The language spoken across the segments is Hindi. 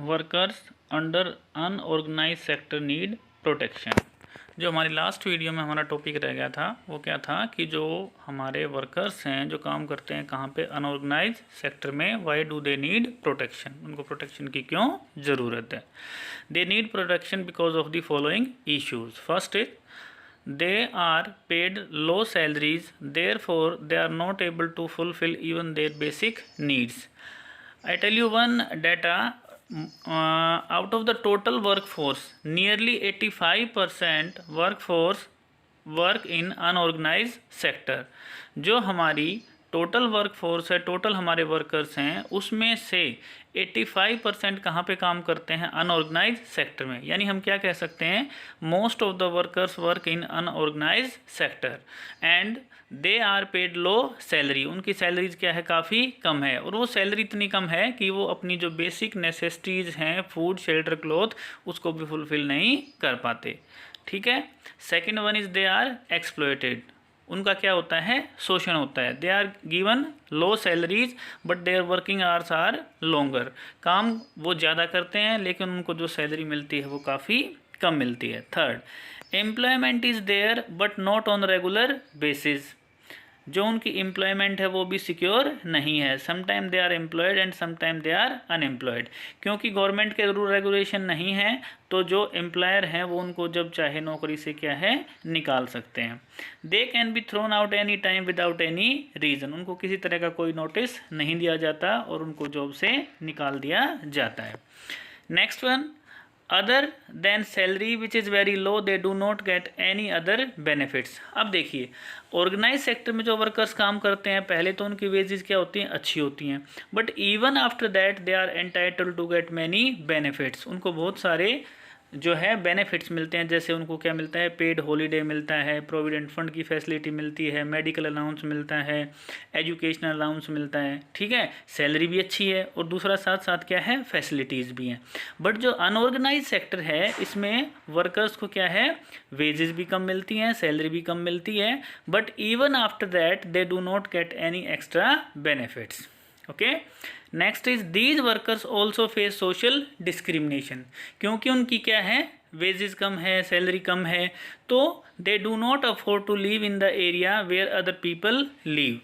Workers under unorganise sector need protection. जो हमारी लास्ट वीडियो में हमारा टॉपिक रह गया था वो क्या था कि जो हमारे वर्कर्स हैं जो काम करते हैं कहाँ पे, अनऑर्गेनाइज सेक्टर में, why do they need protection, उनको प्रोटेक्शन की क्यों ज़रूरत है। They need protection because of the following issues. First is they are paid low salaries, therefore they are not able to fulfill even their basic needs. I tell you one data, out of the total workforce, nearly 85% workforce work in unorganized sector. जो हमारी टोटल वर्कफोर्स है, टोटल हमारे वर्कर्स हैं, उसमें से 85% कहाँ पे काम करते हैं, अनऑर्गेनाइज सेक्टर में। यानी हम क्या कह सकते हैं, most of the workers work in unorganise sector and they are paid low salary. उनकी सैलरीज क्या है, काफ़ी कम है, और वो सैलरी इतनी कम है कि वो अपनी जो बेसिक नेसेसिटीज़ हैं, फूड, शेल्टर, क्लॉथ, उसको भी फुलफिल नहीं कर पाते। ठीक है। Second one is they are exploited. उनका क्या होता है, शोषण होता है। They are given low salaries but their working hours are longer. काम वो ज़्यादा करते हैं लेकिन उनको जो सैलरी मिलती है वो काफ़ी कम मिलती है। Third, employment is there but not on regular basis. जो उनकी एम्प्लॉयमेंट है वो भी सिक्योर नहीं है। Sometime they are employed and sometime they are unemployed. क्योंकि गवर्नमेंट के रूल रेगुलेशन नहीं है तो जो एम्प्लॉयर हैं वो उनको जब चाहे नौकरी से क्या है, निकाल सकते हैं। They can be thrown out any time without any reason. उनको किसी तरह का कोई नोटिस नहीं दिया जाता और उनको जॉब से निकाल दिया जाता है। Next one, other than salary which is very low they do not get any other benefits. अब देखिए, ऑर्गेनाइज सेक्टर में जो वर्कर्स काम करते हैं पहले तो उनकी वेजेस क्या होती हैं, अच्छी होती हैं, but even after that they are entitled to get many benefits. उनको बहुत सारे जो है बेनिफिट्स मिलते हैं। जैसे उनको क्या मिलता है, पेड हॉलीडे मिलता है, प्रोविडेंट फंड की फैसिलिटी मिलती है, मेडिकल अलाउंस मिलता है, एजुकेशनल अलाउंस मिलता है। ठीक है, सैलरी भी अच्छी है और दूसरा साथ साथ क्या है, फैसिलिटीज़ भी हैं। बट जो अनऑर्गेनाइज सेक्टर है इसमें वर्कर्स को क्या है, वेजेस भी कम मिलती हैं, सैलरी भी कम मिलती है, but even after that they do not get any extra benefits. Okay. Next is these workers also face social discrimination. क्योंकि उनकी क्या है, वेजेस कम है, सैलरी कम है, तो they do not afford to live in the area where other people live.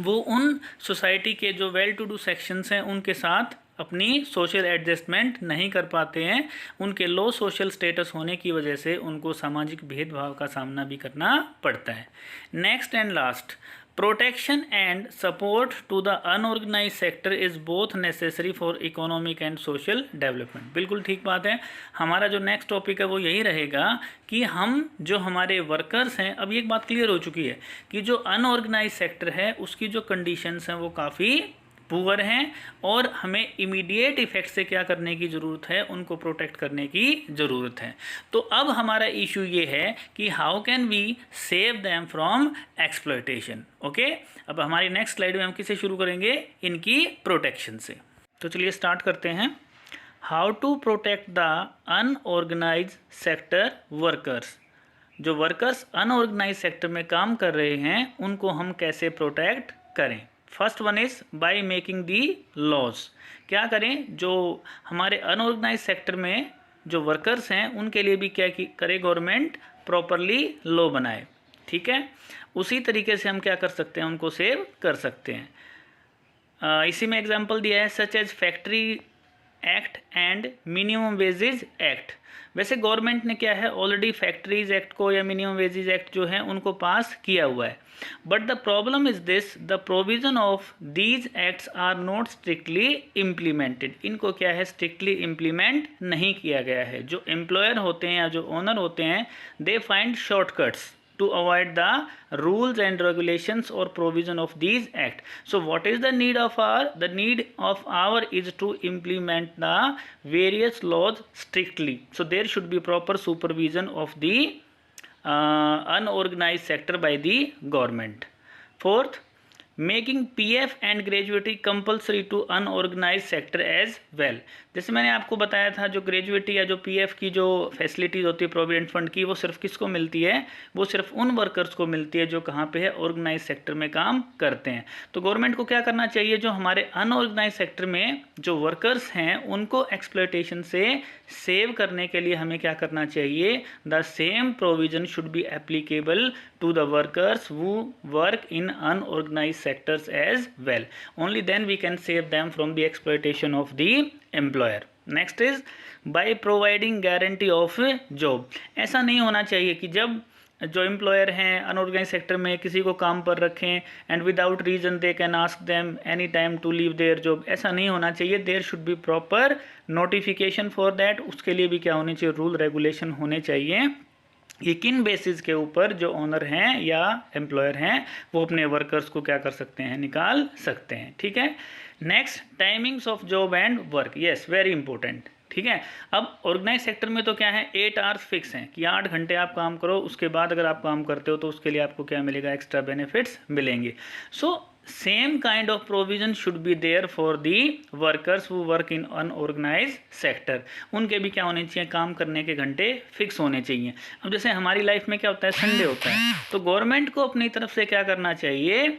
वो उन सोसाइटी के जो वेल टू डू सेक्शंस हैं उनके साथ अपनी सोशल एडजस्टमेंट नहीं कर पाते हैं। उनके लो सोशल स्टेटस होने की वजह से उनको सामाजिक भेदभाव का सामना भी करना पड़ता है। Next and last, protection and support to the unorganise sector is both necessary for economic and social development. बिल्कुल ठीक बात है। हमारा जो नेक्स्ट टॉपिक है वो यही रहेगा कि हम जो हमारे वर्कर्स हैं, अब एक बात क्लियर हो चुकी है कि जो अनऑर्गेनाइज सेक्टर है उसकी जो कंडीशंस हैं वो काफ़ी पुअर हैं और हमें इमीडिएट इफेक्ट से क्या करने की ज़रूरत है, उनको प्रोटेक्ट करने की ज़रूरत है। तो अब हमारा इशू ये है कि how can we save them from exploitation. Okay, अब हमारी नेक्स्ट स्लाइड में हम किसे शुरू करेंगे, इनकी प्रोटेक्शन से। तो चलिए स्टार्ट करते हैं। How to protect the unorganise sector workers. जो वर्कर्स अनऑर्गेनाइज सेक्टर में काम कर रहे हैं उनको हम कैसे प्रोटेक्ट करें। First one is by making the laws. क्या करें, जो हमारे अनऑर्गेनाइज सेक्टर में जो वर्कर्स हैं उनके लिए भी क्या करे, गवर्नमेंट प्रॉपरली लॉ बनाए। ठीक है, उसी तरीके से हम क्या कर सकते हैं, उनको सेव कर सकते हैं। इसी में एग्जांपल दिया है, such as factory act and minimum wages act. वैसे गवर्नमेंट ने क्या है, ऑलरेडी फैक्ट्रीज एक्ट को या मिनिमम वेजेज एक्ट जो है उनको पास किया हुआ है, but the problem is this, the provision of these acts are not strictly implemented. इनको क्या है, स्ट्रिक्टली इम्प्लीमेंट नहीं किया गया है। जो एम्प्लॉयर होते हैं या जो ओनर होते हैं, they find shortcuts to avoid the rules and regulations or provision of these act. So what is the need of our, the need of our is to implement the various laws strictly. So there should be proper supervision of the unorganized sector by the government. Fourth, making PF and gratuity compulsory to unorganise sector as well. जैसे मैंने आपको बताया था, जो ग्रेजुएटी या जो पीएफ की जो फैसिलिटीज़ होती है प्रोविडेंट फंड की, वो सिर्फ किसको मिलती है? वो सिर्फ उन वर्कर्स को मिलती है जो कहाँ पे है? ऑर्गेनाइज सेक्टर में काम करते हैं। तो गवर्नमेंट को क्या करना चाहिए? जो हमारे अनऑर्गेनाइज सेक्टर में जो वर्कर्स हैं उनको एक्सप्लॉयटेशन से सेव करने के लिए हमें क्या करना चाहिए? The same provision should be applicable to the workers who work in unorganized sectors as well. Only then we can save them from the exploitation of the employer. Next is by providing guarantee of job. ऐसा नहीं होना चाहिए कि जब जो एम्प्लॉयर हैं अनऑर्गेनाइज सेक्टर में किसी को काम पर रखें and without reason they can ask them any time to leave their job. ऐसा नहीं होना चाहिए। There should be proper notification for that. उसके लिए भी क्या होने चाहिए? रूल रेगुलेशन होने चाहिए कि किन बेसिस के ऊपर जो ओनर हैं या एम्प्लॉयर हैं वो अपने वर्कर्स को क्या कर सकते हैं? निकाल सकते हैं। ठीक है। Next, timings of job and work. Yes, very important. ठीक है। अब ऑर्गेनाइज सेक्टर में तो क्या है? 8 आवर्स फिक्स हैं कि 8 घंटे आप काम करो, उसके बाद अगर आप काम करते हो तो उसके लिए आपको क्या मिलेगा? एक्स्ट्रा बेनिफिट्स मिलेंगे। So same kind of provision should be there for the workers who work in unorganise sector. उनके भी क्या होने चाहिए? काम करने के घंटे फिक्स होने चाहिए। अब जैसे हमारी लाइफ में क्या होता है? संडे होता है, तो गवर्नमेंट को अपनी तरफ से क्या करना चाहिए?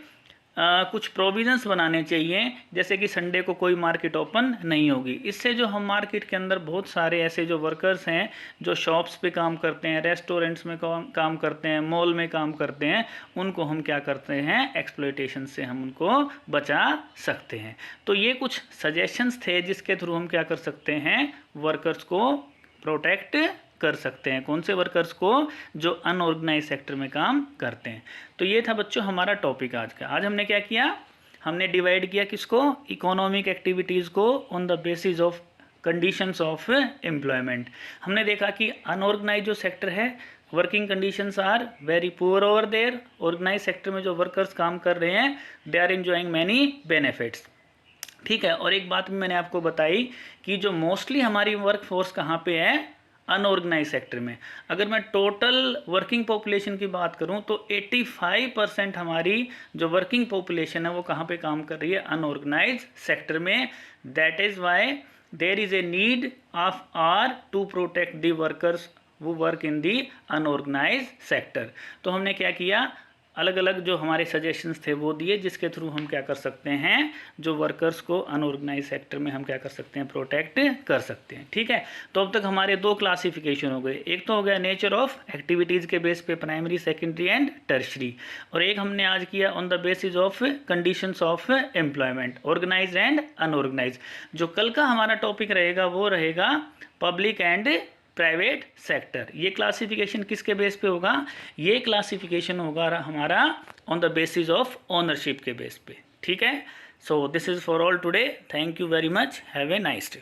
कुछ प्रोविजंस बनाने चाहिए, जैसे कि संडे को कोई मार्केट ओपन नहीं होगी। इससे जो हम मार्केट के अंदर बहुत सारे ऐसे जो वर्कर्स हैं जो शॉप्स पे काम करते हैं, रेस्टोरेंट्स में काम करते हैं, मॉल में काम करते हैं, उनको हम क्या करते हैं? एक्सप्लॉयटेशन से हम उनको बचा सकते हैं। तो ये कुछ सजेशंस थे जिसके थ्रू हम क्या कर सकते हैं? वर्कर्स को प्रोटेक्ट कर सकते हैं। कौन से वर्कर्स को? जो अनऑर्गेनाइज सेक्टर में काम करते हैं। तो ये था बच्चों हमारा टॉपिक आज का। आज हमने क्या किया? हमने डिवाइड किया किसको? इकोनॉमिक एक्टिविटीज़ को on the basis of conditions of employment. हमने देखा कि अनऑर्गेनाइज जो सेक्टर है, working conditions are very poor over there. Organise sector में जो वर्कर्स काम कर रहे हैं they are enjoying many benefits. ठीक है। और एक बात भी मैंने आपको बताई कि जो मोस्टली हमारी वर्क फोर्स कहाँ पे है? अनऑर्गेनाइज सेक्टर में। अगर मैं टोटल वर्किंग पॉपुलेशन की बात करूं तो 85% हमारी जो वर्किंग पॉपुलेशन है वो कहाँ पे काम कर रही है? अनऑर्गेनाइज सेक्टर में। That is why there is a need of or to protect the workers who work in the unorganised sector. तो हमने क्या किया? अलग अलग जो हमारे सजेशंस थे वो दिए, जिसके थ्रू हम क्या कर सकते हैं? जो वर्कर्स को अनऑर्गेनाइज सेक्टर में हम क्या कर सकते हैं? प्रोटेक्ट कर सकते हैं। ठीक है। तो अब तक हमारे 2 क्लासिफिकेशन हो गए। एक तो हो गया नेचर ऑफ एक्टिविटीज़ के बेस पे, प्राइमरी, सेकेंडरी एंड टर्शरी। और एक हमने आज किया on the basis of conditions of employment, organise and unorganise. जो कल का हमारा टॉपिक रहेगा वो रहेगा पब्लिक एंड प्राइवेट सेक्टर। ये क्लासिफिकेशन किसके बेस पे होगा? ये क्लासिफिकेशन होगा हमारा on the basis of ownership के बेस पे। ठीक है। So this is for all today. Thank you very much. Have a nice day.